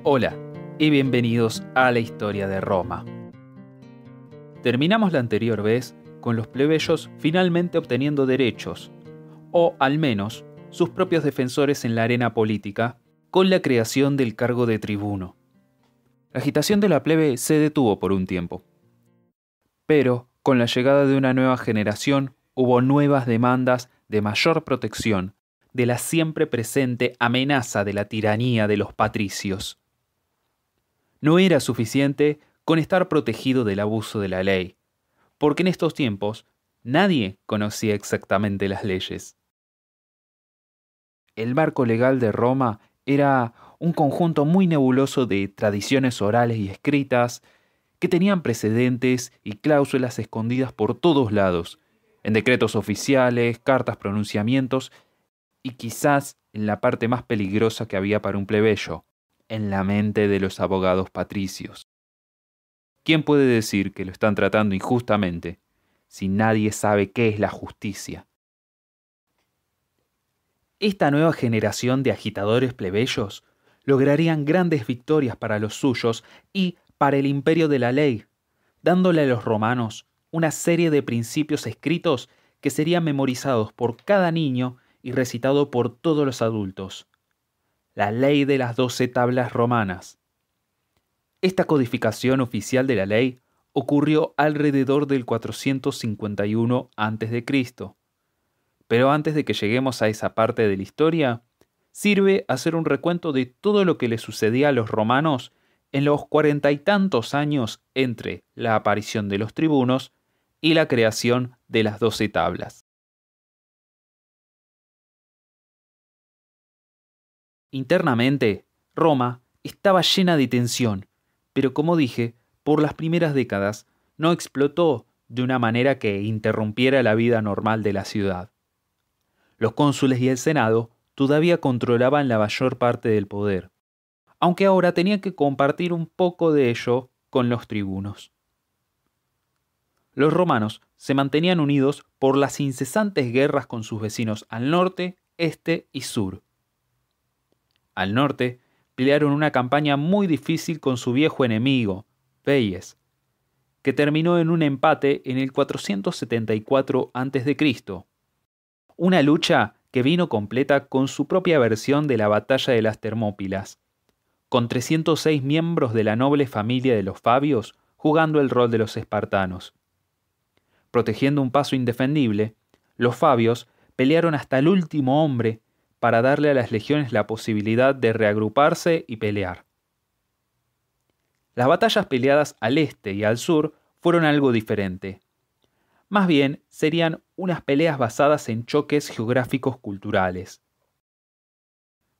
Hola y bienvenidos a la historia de Roma. Terminamos la anterior vez con los plebeyos finalmente obteniendo derechos, o al menos sus propios defensores en la arena política, con la creación del cargo de tribuno. La agitación de la plebe se detuvo por un tiempo. Pero, con la llegada de una nueva generación, hubo nuevas demandas de mayor protección de la siempre presente amenaza de la tiranía de los patricios. No era suficiente con estar protegido del abuso de la ley, porque en estos tiempos nadie conocía exactamente las leyes. El marco legal de Roma era un conjunto muy nebuloso de tradiciones orales y escritas que tenían precedentes y cláusulas escondidas por todos lados, en decretos oficiales, cartas, pronunciamientos y quizás en la parte más peligrosa que había para un plebeyo, en la mente de los abogados patricios. ¿Quién puede decir que lo están tratando injustamente si nadie sabe qué es la justicia? Esta nueva generación de agitadores plebeyos lograrían grandes victorias para los suyos y para el imperio de la ley, dándole a los romanos una serie de principios escritos que serían memorizados por cada niño y recitado por todos los adultos. La ley de las 12 tablas romanas. Esta codificación oficial de la ley ocurrió alrededor del 451 a.C. Pero antes de que lleguemos a esa parte de la historia, sirve hacer un recuento de todo lo que le sucedía a los romanos en los 40 y tantos años entre la aparición de los tribunos y la creación de las 12 tablas. Internamente, Roma estaba llena de tensión, pero como dije, por las primeras décadas no explotó de una manera que interrumpiera la vida normal de la ciudad. Los cónsules y el Senado todavía controlaban la mayor parte del poder, aunque ahora tenían que compartir un poco de ello con los tribunos. Los romanos se mantenían unidos por las incesantes guerras con sus vecinos al norte, este y sur. Al norte, pelearon una campaña muy difícil con su viejo enemigo, Veyes, que terminó en un empate en el 474 a.C., una lucha que vino completa con su propia versión de la batalla de las Termópilas, con 306 miembros de la noble familia de los Fabios jugando el rol de los espartanos. Protegiendo un paso indefendible, los Fabios pelearon hasta el último hombre para darle a las legiones la posibilidad de reagruparse y pelear. Las batallas peleadas al este y al sur fueron algo diferente. Más bien, serían unas peleas basadas en choques geográficos culturales.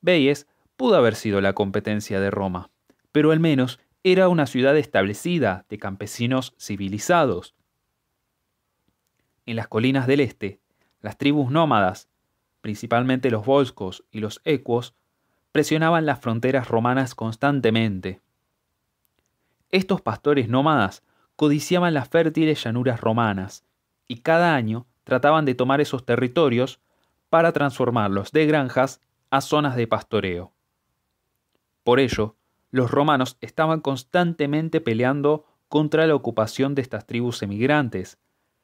Veyes pudo haber sido la competencia de Roma, pero al menos era una ciudad establecida de campesinos civilizados. En las colinas del este, las tribus nómadas, principalmente los volscos y los equos, presionaban las fronteras romanas constantemente. Estos pastores nómadas codiciaban las fértiles llanuras romanas y cada año trataban de tomar esos territorios para transformarlos de granjas a zonas de pastoreo. Por ello, los romanos estaban constantemente peleando contra la ocupación de estas tribus emigrantes,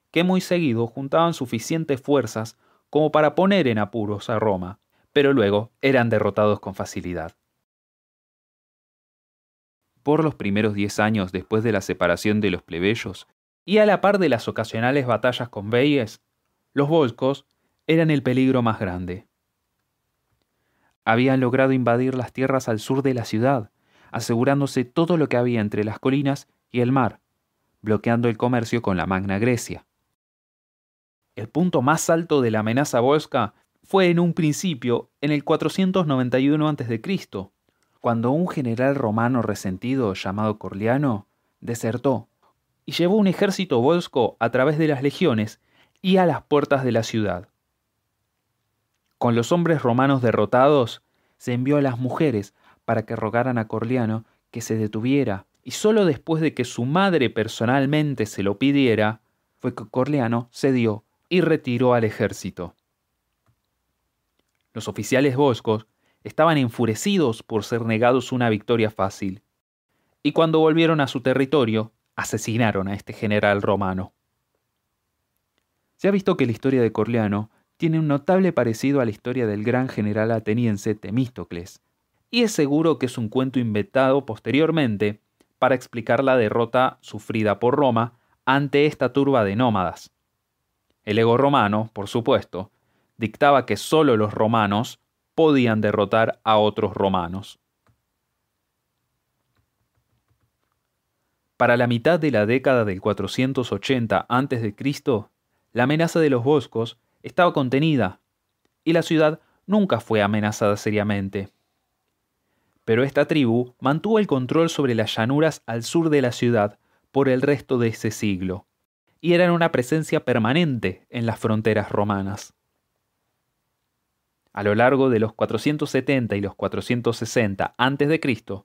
que muy seguido juntaban suficientes fuerzas como para poner en apuros a Roma, pero luego eran derrotados con facilidad. Por los primeros 10 años después de la separación de los plebeyos, y a la par de las ocasionales batallas con Veyes, los volscos eran el peligro más grande. Habían logrado invadir las tierras al sur de la ciudad, asegurándose todo lo que había entre las colinas y el mar, bloqueando el comercio con la Magna Grecia. El punto más alto de la amenaza volsca fue en un principio en el 491 a.C., cuando un general romano resentido llamado Corliano desertó y llevó un ejército volsco a través de las legiones y a las puertas de la ciudad. Con los hombres romanos derrotados, se envió a las mujeres para que rogaran a Corliano que se detuviera, y solo después de que su madre personalmente se lo pidiera, fue que Corliano cedió y retiró al ejército. Los oficiales volscos estaban enfurecidos por ser negados una victoria fácil. Y cuando volvieron a su territorio, asesinaron a este general romano. Se ha visto que la historia de Corleano tiene un notable parecido a la historia del gran general ateniense Temístocles, y es seguro que es un cuento inventado posteriormente para explicar la derrota sufrida por Roma ante esta turba de nómadas. El ego romano, por supuesto, dictaba que solo los romanos podían derrotar a otros romanos. Para la mitad de la década del 480 a.C., la amenaza de los volscos estaba contenida y la ciudad nunca fue amenazada seriamente. Pero esta tribu mantuvo el control sobre las llanuras al sur de la ciudad por el resto de ese siglo, y eran una presencia permanente en las fronteras romanas. A lo largo de los 470 y los 460 a.C.,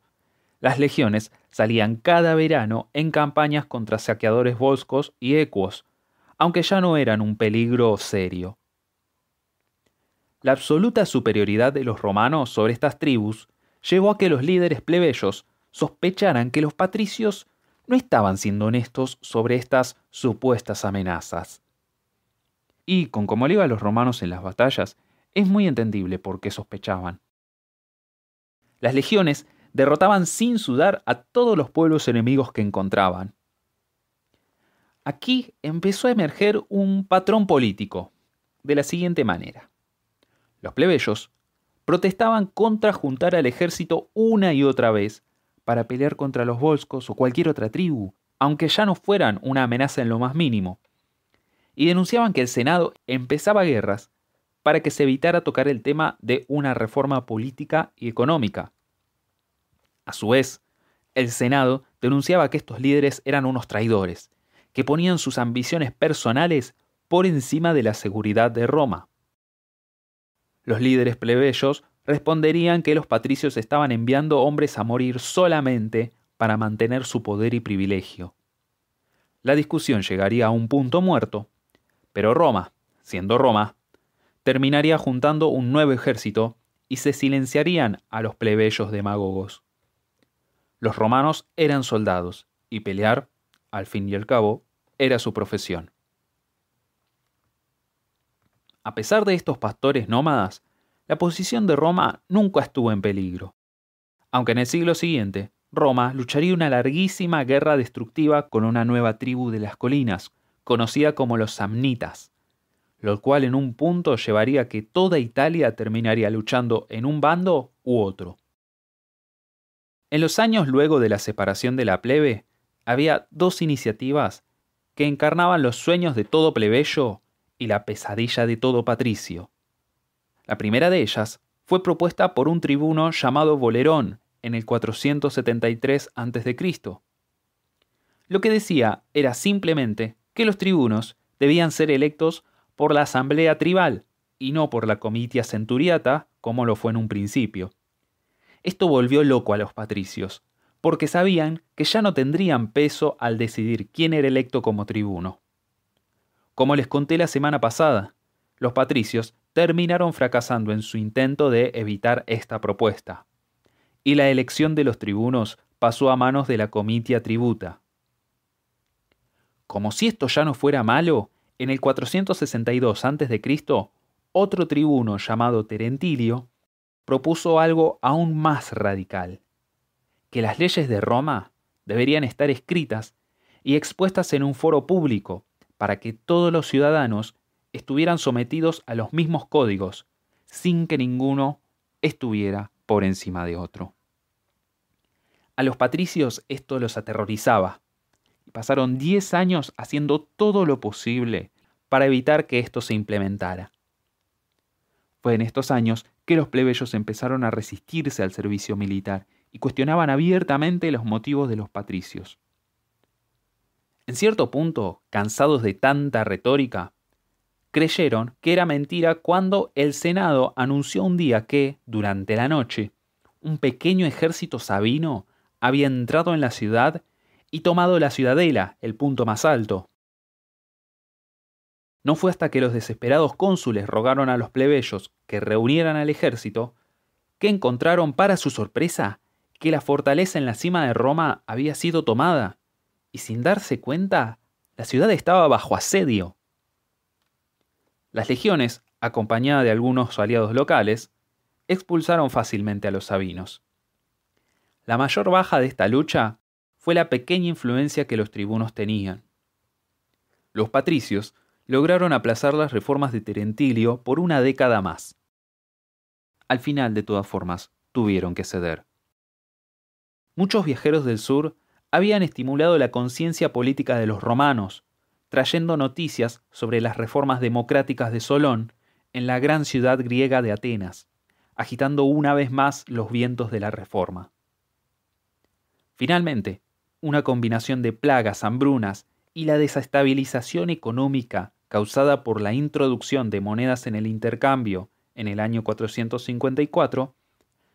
las legiones salían cada verano en campañas contra saqueadores volscos y ecuos, aunque ya no eran un peligro serio. La absoluta superioridad de los romanos sobre estas tribus llevó a que los líderes plebeyos sospecharan que los patricios no estaban siendo honestos sobre estas supuestas amenazas. Y con cómo le iba a los romanos en las batallas, es muy entendible por qué sospechaban. Las legiones derrotaban sin sudar a todos los pueblos enemigos que encontraban. Aquí empezó a emerger un patrón político, de la siguiente manera. Los plebeyos protestaban contra juntar al ejército una y otra vez para pelear contra los volscos o cualquier otra tribu, aunque ya no fueran una amenaza en lo más mínimo, y denunciaban que el Senado empezaba guerras para que se evitara tocar el tema de una reforma política y económica. A su vez, el Senado denunciaba que estos líderes eran unos traidores, que ponían sus ambiciones personales por encima de la seguridad de Roma. Los líderes plebeyos responderían que los patricios estaban enviando hombres a morir solamente para mantener su poder y privilegio. La discusión llegaría a un punto muerto, pero Roma, siendo Roma, terminaría juntando un nuevo ejército y se silenciarían a los plebeyos demagogos. Los romanos eran soldados y pelear, al fin y al cabo, era su profesión. A pesar de estos pastores nómadas, la posición de Roma nunca estuvo en peligro. Aunque en el siglo siguiente, Roma lucharía una larguísima guerra destructiva con una nueva tribu de las colinas, conocida como los samnitas, lo cual en un punto llevaría a que toda Italia terminaría luchando en un bando u otro. En los años luego de la separación de la plebe, había dos iniciativas que encarnaban los sueños de todo plebeyo y la pesadilla de todo patricio. La primera de ellas fue propuesta por un tribuno llamado Bolerón en el 473 a.C. Lo que decía era simplemente que los tribunos debían ser electos por la asamblea tribal y no por la comitia centuriata como lo fue en un principio. Esto volvió loco a los patricios, porque sabían que ya no tendrían peso al decidir quién era electo como tribuno. Como les conté la semana pasada, los patricios terminaron fracasando en su intento de evitar esta propuesta, y la elección de los tribunos pasó a manos de la comitia tributa. Como si esto ya no fuera malo, en el 462 a.C., otro tribuno llamado Terentilio propuso algo aún más radical: que las leyes de Roma deberían estar escritas y expuestas en un foro público para que todos los ciudadanos estuvieran sometidos a los mismos códigos, sin que ninguno estuviera por encima de otro. A los patricios esto los aterrorizaba, y pasaron 10 años haciendo todo lo posible para evitar que esto se implementara. Fue en estos años que los plebeyos empezaron a resistirse al servicio militar y cuestionaban abiertamente los motivos de los patricios. En cierto punto, cansados de tanta retórica, creyeron que era mentira cuando el Senado anunció un día que, durante la noche, un pequeño ejército sabino había entrado en la ciudad y tomado la ciudadela, el punto más alto. No fue hasta que los desesperados cónsules rogaron a los plebeyos que reunieran al ejército que encontraron, para su sorpresa, que la fortaleza en la cima de Roma había sido tomada, y sin darse cuenta, la ciudad estaba bajo asedio. Las legiones, acompañadas de algunos aliados locales, expulsaron fácilmente a los sabinos. La mayor baja de esta lucha fue la pequeña influencia que los tribunos tenían. Los patricios lograron aplazar las reformas de Terentilio por una década más. Al final, de todas formas, tuvieron que ceder. Muchos viajeros del sur habían estimulado la conciencia política de los romanos, trayendo noticias sobre las reformas democráticas de Solón en la gran ciudad griega de Atenas, agitando una vez más los vientos de la reforma. Finalmente, una combinación de plagas, hambrunas y la desestabilización económica causada por la introducción de monedas en el intercambio en el año 454,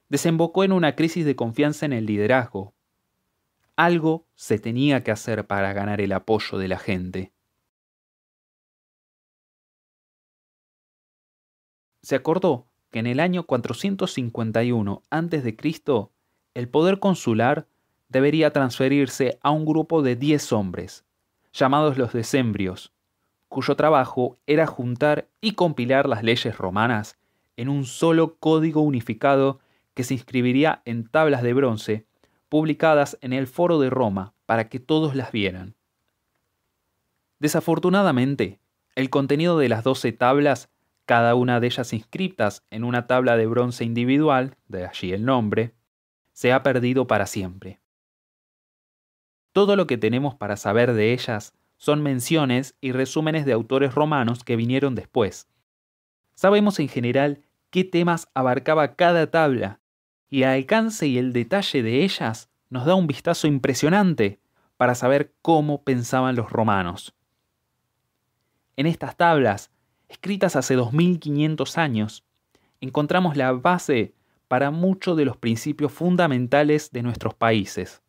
desembocó en una crisis de confianza en el liderazgo. Algo se tenía que hacer para ganar el apoyo de la gente. Se acordó que en el año 451 a.C., el poder consular debería transferirse a un grupo de 10 hombres, llamados los decembrios, cuyo trabajo era juntar y compilar las leyes romanas en un solo código unificado que se inscribiría en tablas de bronce publicadas en el Foro de Roma para que todos las vieran. Desafortunadamente, el contenido de las 12 tablas, cada una de ellas inscritas en una tabla de bronce individual, de allí el nombre, se ha perdido para siempre. Todo lo que tenemos para saber de ellas son menciones y resúmenes de autores romanos que vinieron después. Sabemos en general qué temas abarcaba cada tabla, y el alcance y el detalle de ellas nos da un vistazo impresionante para saber cómo pensaban los romanos. En estas tablas, escritas hace 2500 años, encontramos la base para muchos de los principios fundamentales de nuestros países.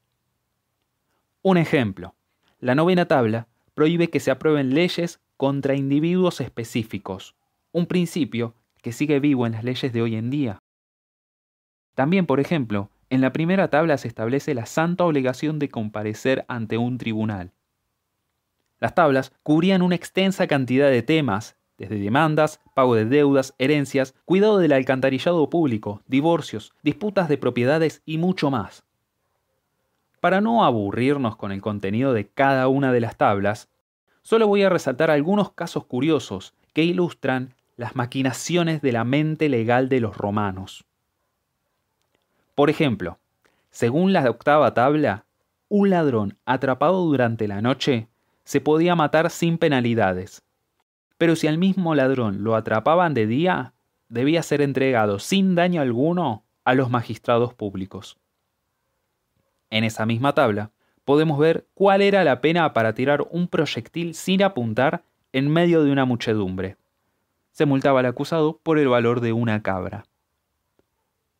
Un ejemplo, la 9ª tabla prohíbe que se aprueben leyes contra individuos específicos, un principio que sigue vivo en las leyes de hoy en día. También, por ejemplo, en la 1ª tabla se establece la santa obligación de comparecer ante un tribunal. Las tablas cubrían una extensa cantidad de temas, desde demandas, pago de deudas, herencias, cuidado del alcantarillado público, divorcios, disputas de propiedades y mucho más. Para no aburrirnos con el contenido de cada una de las tablas, solo voy a resaltar algunos casos curiosos que ilustran las maquinaciones de la mente legal de los romanos. Por ejemplo, según la 8ª tabla, un ladrón atrapado durante la noche se podía matar sin penalidades, pero si al mismo ladrón lo atrapaban de día, debía ser entregado sin daño alguno a los magistrados públicos. En esa misma tabla podemos ver cuál era la pena para tirar un proyectil sin apuntar en medio de una muchedumbre. Se multaba al acusado por el valor de una cabra.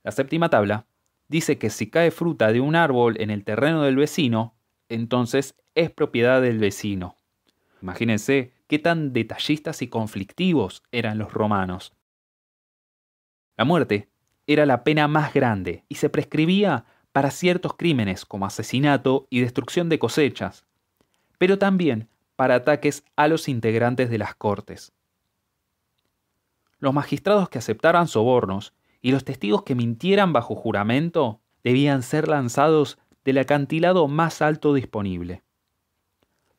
La 7ª tabla dice que si cae fruta de un árbol en el terreno del vecino, entonces es propiedad del vecino. Imagínense qué tan detallistas y conflictivos eran los romanos. La muerte era la pena más grande y se prescribía para ciertos crímenes como asesinato y destrucción de cosechas, pero también para ataques a los integrantes de las cortes. Los magistrados que aceptaran sobornos y los testigos que mintieran bajo juramento debían ser lanzados del acantilado más alto disponible.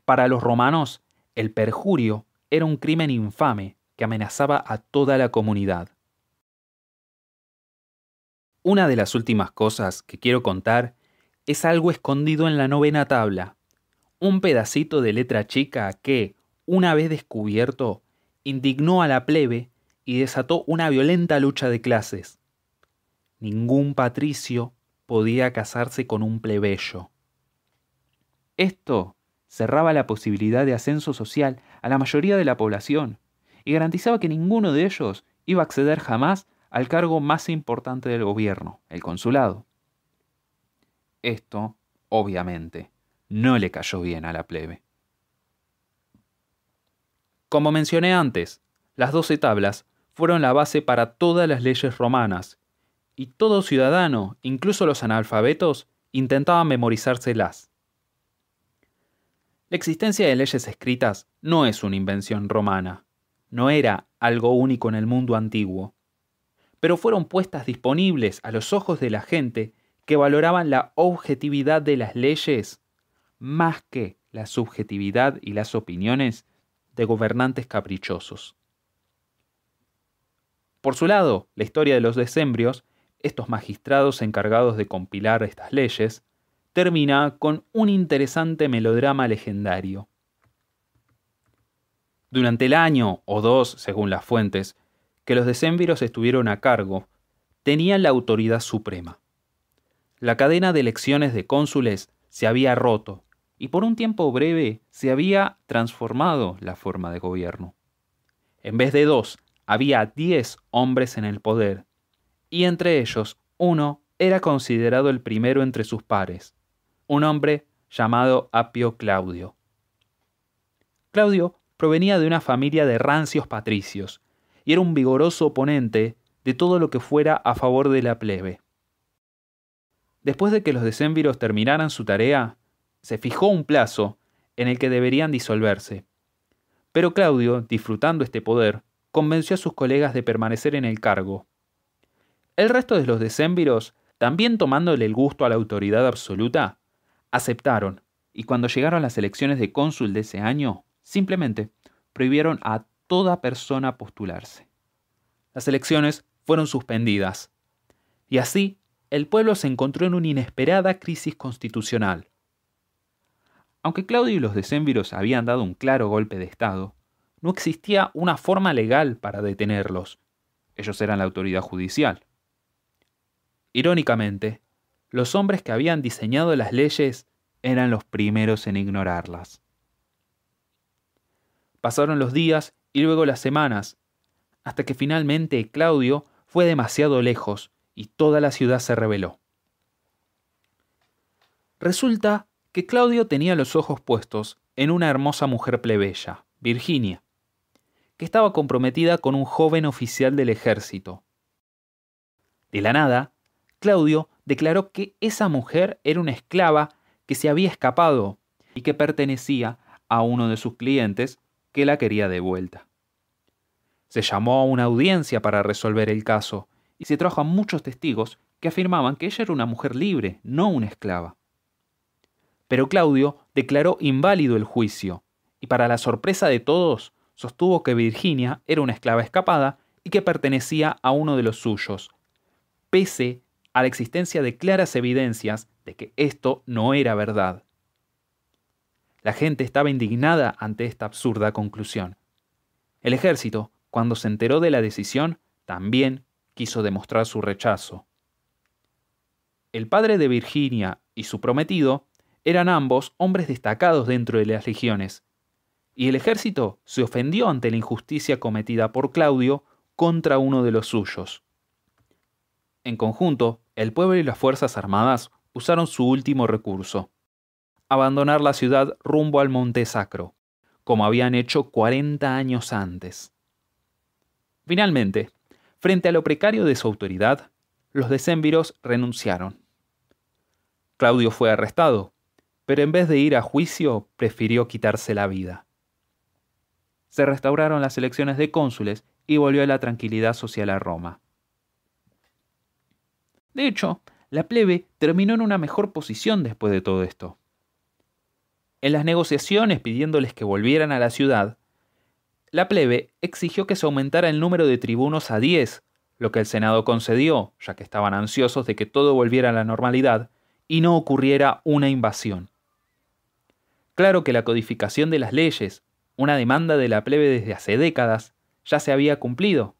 Para los romanos, el perjurio era un crimen infame que amenazaba a toda la comunidad. Una de las últimas cosas que quiero contar es algo escondido en la 9ª tabla, un pedacito de letra chica que, una vez descubierto, indignó a la plebe y desató una violenta lucha de clases. Ningún patricio podía casarse con un plebeyo. Esto cerraba la posibilidad de ascenso social a la mayoría de la población y garantizaba que ninguno de ellos iba a acceder jamás al cargo más importante del gobierno, el consulado. Esto, obviamente, no le cayó bien a la plebe. Como mencioné antes, las 12 tablas fueron la base para todas las leyes romanas y todo ciudadano, incluso los analfabetos, intentaban memorizárselas. La existencia de leyes escritas no es una invención romana, no era algo único en el mundo antiguo, pero fueron puestas disponibles a los ojos de la gente que valoraban la objetividad de las leyes más que la subjetividad y las opiniones de gobernantes caprichosos. Por su lado, la historia de los decembrios, estos magistrados encargados de compilar estas leyes, termina con un interesante melodrama legendario. Durante el año o dos, según las fuentes, que los decemviros estuvieron a cargo, tenían la autoridad suprema. La cadena de elecciones de cónsules se había roto y por un tiempo breve se había transformado la forma de gobierno. En vez de 2, había 10 hombres en el poder, y entre ellos uno era considerado el primero entre sus pares, un hombre llamado Apio Claudio. Claudio provenía de una familia de rancios patricios y era un vigoroso oponente de todo lo que fuera a favor de la plebe. Después de que los decemviros terminaran su tarea, se fijó un plazo en el que deberían disolverse. Pero Claudio, disfrutando este poder, convenció a sus colegas de permanecer en el cargo. El resto de los decemviros, también tomándole el gusto a la autoridad absoluta, aceptaron, y cuando llegaron las elecciones de cónsul de ese año, simplemente prohibieron a toda persona postularse. Las elecciones fueron suspendidas, y así el pueblo se encontró en una inesperada crisis constitucional. Aunque Claudio y los decemviros habían dado un claro golpe de Estado, no existía una forma legal para detenerlos. Ellos eran la autoridad judicial. Irónicamente, los hombres que habían diseñado las leyes eran los primeros en ignorarlas. Pasaron los días y luego las semanas, hasta que finalmente Claudio fue demasiado lejos y toda la ciudad se rebeló. Resulta que Claudio tenía los ojos puestos en una hermosa mujer plebeya, Virginia, que estaba comprometida con un joven oficial del ejército. De la nada, Claudio declaró que esa mujer era una esclava que se había escapado y que pertenecía a uno de sus clientes que la quería de vuelta. Se llamó a una audiencia para resolver el caso y se trajo a muchos testigos que afirmaban que ella era una mujer libre, no una esclava. Pero Claudio declaró inválido el juicio y para la sorpresa de todos sostuvo que Virginia era una esclava escapada y que pertenecía a uno de los suyos, pese a la existencia de claras evidencias de que esto no era verdad. La gente estaba indignada ante esta absurda conclusión. El ejército, cuando se enteró de la decisión, también quiso demostrar su rechazo. El padre de Virginia y su prometido eran ambos hombres destacados dentro de las legiones, y el ejército se ofendió ante la injusticia cometida por Claudio contra uno de los suyos. En conjunto, el pueblo y las fuerzas armadas usaron su último recurso: abandonar la ciudad rumbo al Monte Sacro, como habían hecho 40 años antes. Finalmente, frente a lo precario de su autoridad, los decemviros renunciaron. Claudio fue arrestado, pero en vez de ir a juicio, prefirió quitarse la vida. Se restauraron las elecciones de cónsules y volvió la tranquilidad social a Roma. De hecho, la plebe terminó en una mejor posición después de todo esto. En las negociaciones pidiéndoles que volvieran a la ciudad, la plebe exigió que se aumentara el número de tribunos a 10, lo que el Senado concedió, ya que estaban ansiosos de que todo volviera a la normalidad y no ocurriera una invasión. Claro que la codificación de las leyes, una demanda de la plebe desde hace décadas, ya se había cumplido,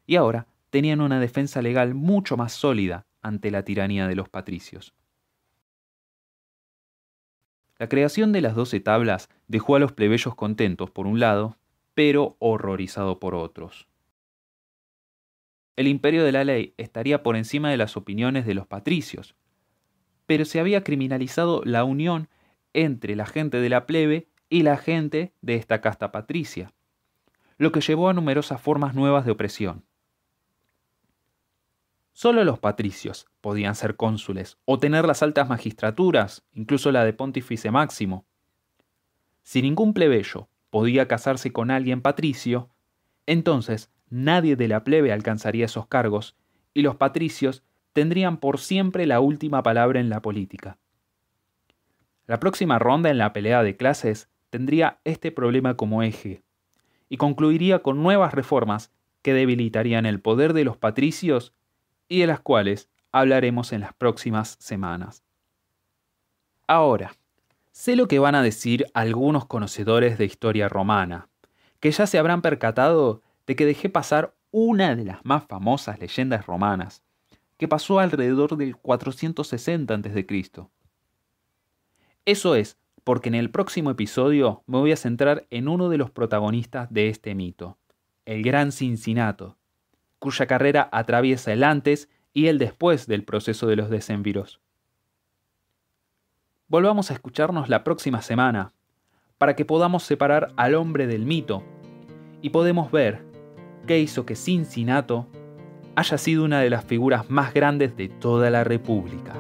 y ahora tenían una defensa legal mucho más sólida ante la tiranía de los patricios. La creación de las 12 tablas dejó a los plebeyos contentos por un lado, pero horrorizado por otros. El imperio de la ley estaría por encima de las opiniones de los patricios, pero se había criminalizado la unión entre la gente de la plebe y la gente de esta casta patricia, lo que llevó a numerosas formas nuevas de opresión. Solo los patricios podían ser cónsules o tener las altas magistraturas, incluso la de pontífice máximo. Si ningún plebeyo podía casarse con alguien patricio, entonces nadie de la plebe alcanzaría esos cargos y los patricios tendrían por siempre la última palabra en la política. La próxima ronda en la pelea de clases tendría este problema como eje y concluiría con nuevas reformas que debilitarían el poder de los patricios y de las cuales hablaremos en las próximas semanas. Ahora, sé lo que van a decir algunos conocedores de historia romana, que ya se habrán percatado de que dejé pasar una de las más famosas leyendas romanas, que pasó alrededor del 460 a.C. Eso es porque en el próximo episodio me voy a centrar en uno de los protagonistas de este mito, el gran Cincinato, cuya carrera atraviesa el antes y el después del proceso de los decemviros. Volvamos a escucharnos la próxima semana, para que podamos separar al hombre del mito y podemos ver qué hizo que Cincinato haya sido una de las figuras más grandes de toda la República.